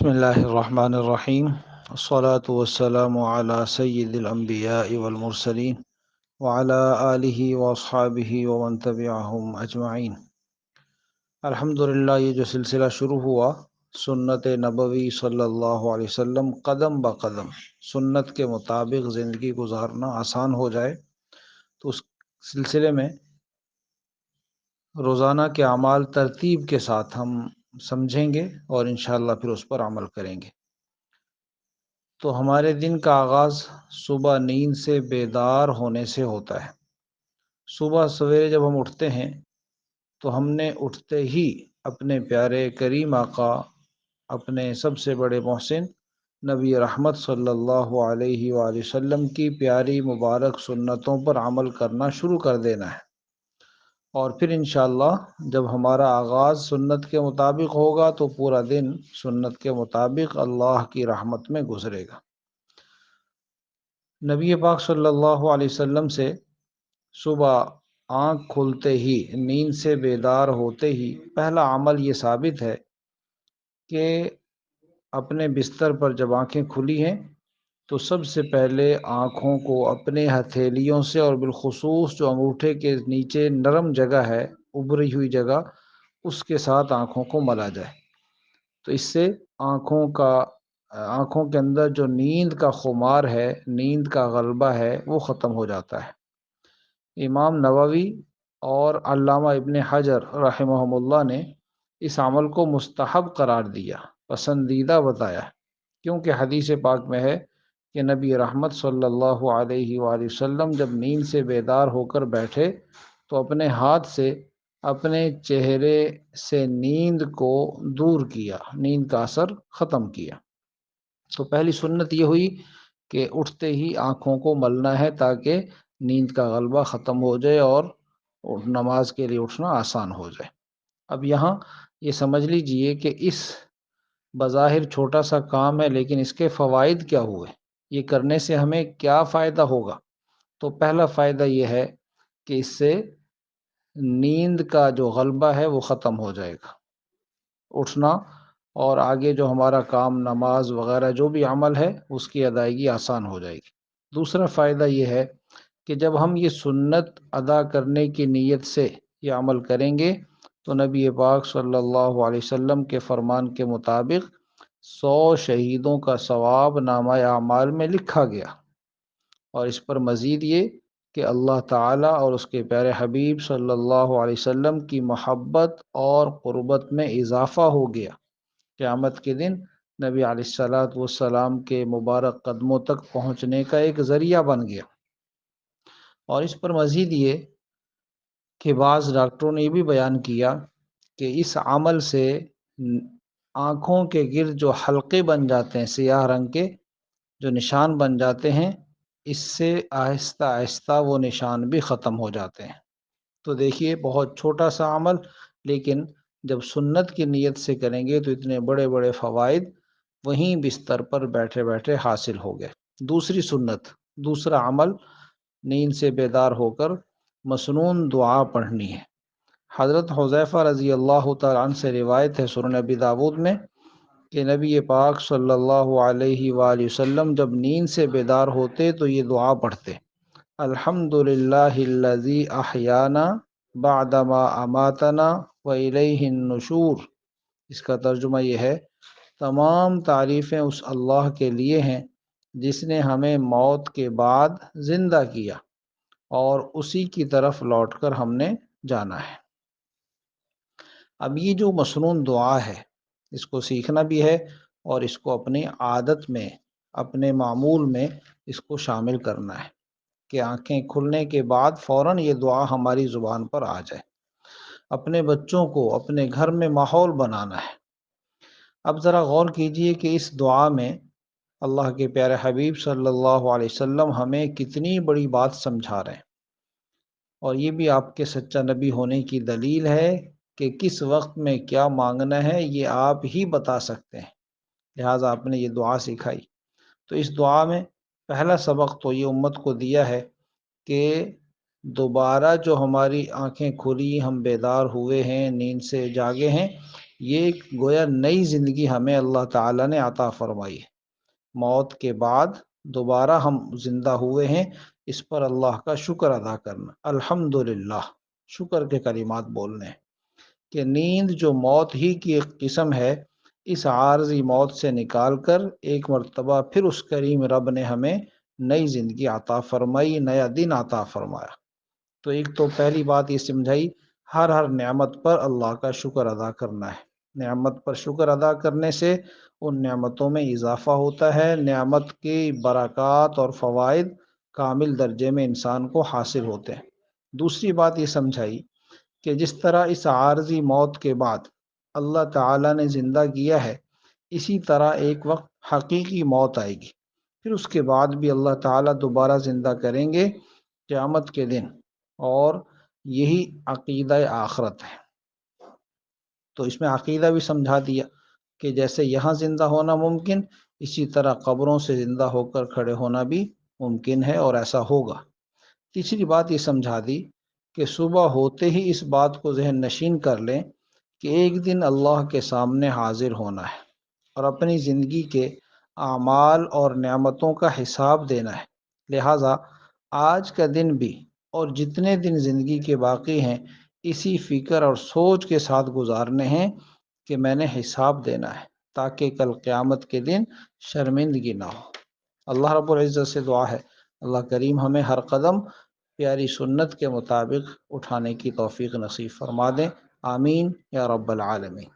بسم اللہ الرحمن الرحیم الصلاة والسلام علی سید الانبیاء والمرسلین وعلی آلہ واصحابہ ومن تبعہم اجمعین۔ الحمدللہ، یہ جو سلسلہ شروع ہوا سنت نبوی صلی اللہ علیہ وسلم، قدم بقدم سنت کے مطابق زندگی گزارنا آسان ہو جائے، تو اس سلسلے میں روزانہ کے اعمال ترتیب کے ساتھ ہم سمجھیں گے اور انشاءاللہ پھر اس پر عمل کریں گے۔ تو ہمارے دن کا آغاز صبح نیند سے بیدار ہونے سے ہوتا ہے۔ صبح سویرے جب ہم اٹھتے ہیں تو ہم نے اٹھتے ہی اپنے پیارے کریم آقا، اپنے سب سے بڑے محسن نبی رحمت صلی اللہ علیہ وآلہ وسلم کی پیاری مبارک سنتوں پر عمل کرنا شروع کر دینا ہے، اور پھر انشاءاللہ جب ہمارا آغاز سنت کے مطابق ہوگا تو پورا دن سنت کے مطابق اللہ کی رحمت میں گزرے گا۔ نبی پاک صلی اللہ علیہ وسلم سے صبح آنکھ کھلتے ہی، نیند سے بیدار ہوتے ہی پہلا عمل یہ ثابت ہے کہ اپنے بستر پر جب آنکھیں کھلی ہیں تو سب سے پہلے آنکھوں کو اپنے ہتھیلیوں سے، اور بالخصوص جو انگوٹھے کے نیچے نرم جگہ ہے، ابری ہوئی جگہ، اس کے ساتھ آنکھوں کو ملا جائے، تو اس سے آنکھوں کے اندر جو نیند کا خمار ہے، نیند کا غلبہ ہے، وہ ختم ہو جاتا ہے۔ امام نووی اور علامہ ابن حجر رحمہم اللہ نے اس عمل کو مستحب قرار دیا، پسندیدہ بتایا، کیونکہ حدیث پاک میں ہے کہ نبی رحمت صلی اللہ علیہ وآلہ وسلم جب نیند سے بیدار ہو کر بیٹھے تو اپنے ہاتھ سے اپنے چہرے سے نیند کو دور کیا، نیند کا اثر ختم کیا۔ تو پہلی سنت یہ ہوئی کہ اٹھتے ہی آنکھوں کو ملنا ہے تاکہ نیند کا غلبہ ختم ہو جائے اور نماز کے لیے اٹھنا آسان ہو جائے۔ اب یہاں یہ سمجھ لیجئے کہ اس بظاہر چھوٹا سا کام ہے، لیکن اس کے فوائد کیا ہوئے، یہ کرنے سے ہمیں کیا فائدہ ہوگا۔ تو پہلا فائدہ یہ ہے کہ اس سے نیند کا جو غلبہ ہے وہ ختم ہو جائے گا، اٹھنا اور آگے جو ہمارا کام، نماز وغیرہ جو بھی عمل ہے، اس کی ادائیگی آسان ہو جائے گی۔ دوسرا فائدہ یہ ہے کہ جب ہم یہ سنت ادا کرنے کی نیت سے یہ عمل کریں گے تو نبی پاک صلی اللہ علیہ وسلم کے فرمان کے مطابق 100 شہیدوں کا ثواب نامہ اعمال میں لکھا گیا، اور اس پر مزید یہ کہ اللہ تعالیٰ اور اس کے پیارے حبیب صلی اللہ علیہ وسلم کی محبت اور قربت میں اضافہ ہو گیا۔ قیامت کے دن نبی علیہ الصلوۃ والسلام کے مبارک قدموں تک پہنچنے کا ایک ذریعہ بن گیا۔ اور اس پر مزید یہ کہ بعض ڈاکٹروں نے یہ بھی بیان کیا کہ اس عمل سے آنکھوں کے گرد جو حلقے بن جاتے ہیں، سیاہ رنگ کے جو نشان بن جاتے ہیں، اس سے آہستہ آہستہ وہ نشان بھی ختم ہو جاتے ہیں۔ تو دیکھیے، بہت چھوٹا سا عمل، لیکن جب سنت کی نیت سے کریں گے تو اتنے بڑے بڑے فوائد وہیں بستر پر بیٹھے بیٹھے حاصل ہو گئے۔ دوسری سنت، دوسرا عمل، نیند سے بیدار ہو کر مسنون دعا پڑھنی ہے۔ حضرت حذیفہ رضی اللہ تعالیٰ عنہ سے روایت ہے سنن ابی داود میں کہ نبی پاک صلی اللہ علیہ وآلہ وسلم جب نیند سے بیدار ہوتے تو یہ دعا پڑھتے: الحمدللہ الذی احیانا بعدما اماتنا والیہ النشور۔ اس کا ترجمہ یہ ہے: تمام تعریفیں اس اللہ کے لیے ہیں جس نے ہمیں موت کے بعد زندہ کیا، اور اسی کی طرف لوٹ کر ہم نے جانا ہے۔ اب یہ جو مسنون دعا ہے، اس کو سیکھنا بھی ہے اور اس کو اپنی عادت میں، اپنے معمول میں اس کو شامل کرنا ہے کہ آنکھیں کھلنے کے بعد فوراً یہ دعا ہماری زبان پر آ جائے۔ اپنے بچوں کو اپنے گھر میں ماحول بنانا ہے۔ اب ذرا غور کیجئے کہ اس دعا میں اللہ کے پیارے حبیب صلی اللہ علیہ وسلم ہمیں کتنی بڑی بات سمجھا رہے ہیں، اور یہ بھی آپ کے سچا نبی ہونے کی دلیل ہے کہ کس وقت میں کیا مانگنا ہے یہ آپ ہی بتا سکتے ہیں، لہٰذا آپ نے یہ دعا سکھائی۔ تو اس دعا میں پہلا سبق تو یہ امت کو دیا ہے کہ دوبارہ جو ہماری آنکھیں کھلی، ہم بیدار ہوئے ہیں، نیند سے جاگے ہیں، یہ ایک گویا نئی زندگی ہمیں اللہ تعالیٰ نے عطا فرمائی ہے۔ موت کے بعد دوبارہ ہم زندہ ہوئے ہیں، اس پر اللہ کا شکر ادا کرنا، الحمدللہ، شکر کے کلمات بولنے ہیں کہ نیند جو موت ہی کی ایک قسم ہے، اس عارضی موت سے نکال کر ایک مرتبہ پھر اس کریم رب نے ہمیں نئی زندگی عطا فرمائی، نیا دن عطا فرمایا۔ تو ایک تو پہلی بات یہ سمجھائی، ہر نعمت پر اللہ کا شکر ادا کرنا ہے۔ نعمت پر شکر ادا کرنے سے ان نعمتوں میں اضافہ ہوتا ہے، نعمت کی برکات اور فوائد کامل درجے میں انسان کو حاصل ہوتے ہیں۔ دوسری بات یہ سمجھائی کہ جس طرح اس عارضی موت کے بعد اللہ تعالیٰ نے زندہ کیا ہے، اسی طرح ایک وقت حقیقی موت آئے گی، پھر اس کے بعد بھی اللہ تعالیٰ دوبارہ زندہ کریں گے قیامت کے دن، اور یہی عقیدہ آخرت ہے۔ تو اس میں عقیدہ بھی سمجھا دیا کہ جیسے یہاں زندہ ہونا ممکن، اسی طرح قبروں سے زندہ ہو کر کھڑے ہونا بھی ممکن ہے، اور ایسا ہوگا۔ تیسری بات یہ سمجھا دی کہ صبح ہوتے ہی اس بات کو ذہن نشین کر لیں کہ ایک دن اللہ کے سامنے حاضر ہونا ہے اور اپنی زندگی کے اعمال اور نعمتوں کا حساب دینا ہے۔ لہٰذا آج کا دن بھی اور جتنے دن زندگی کے باقی ہیں، اسی فکر اور سوچ کے ساتھ گزارنے ہیں کہ میں نے حساب دینا ہے، تاکہ کل قیامت کے دن شرمندگی نہ ہو۔ اللہ رب العزت سے دعا ہے اللہ کریم ہمیں ہر قدم پیاری سنت کے مطابق اٹھانے کی توفیق نصیب فرما دیں، آمین یا رب العالمین۔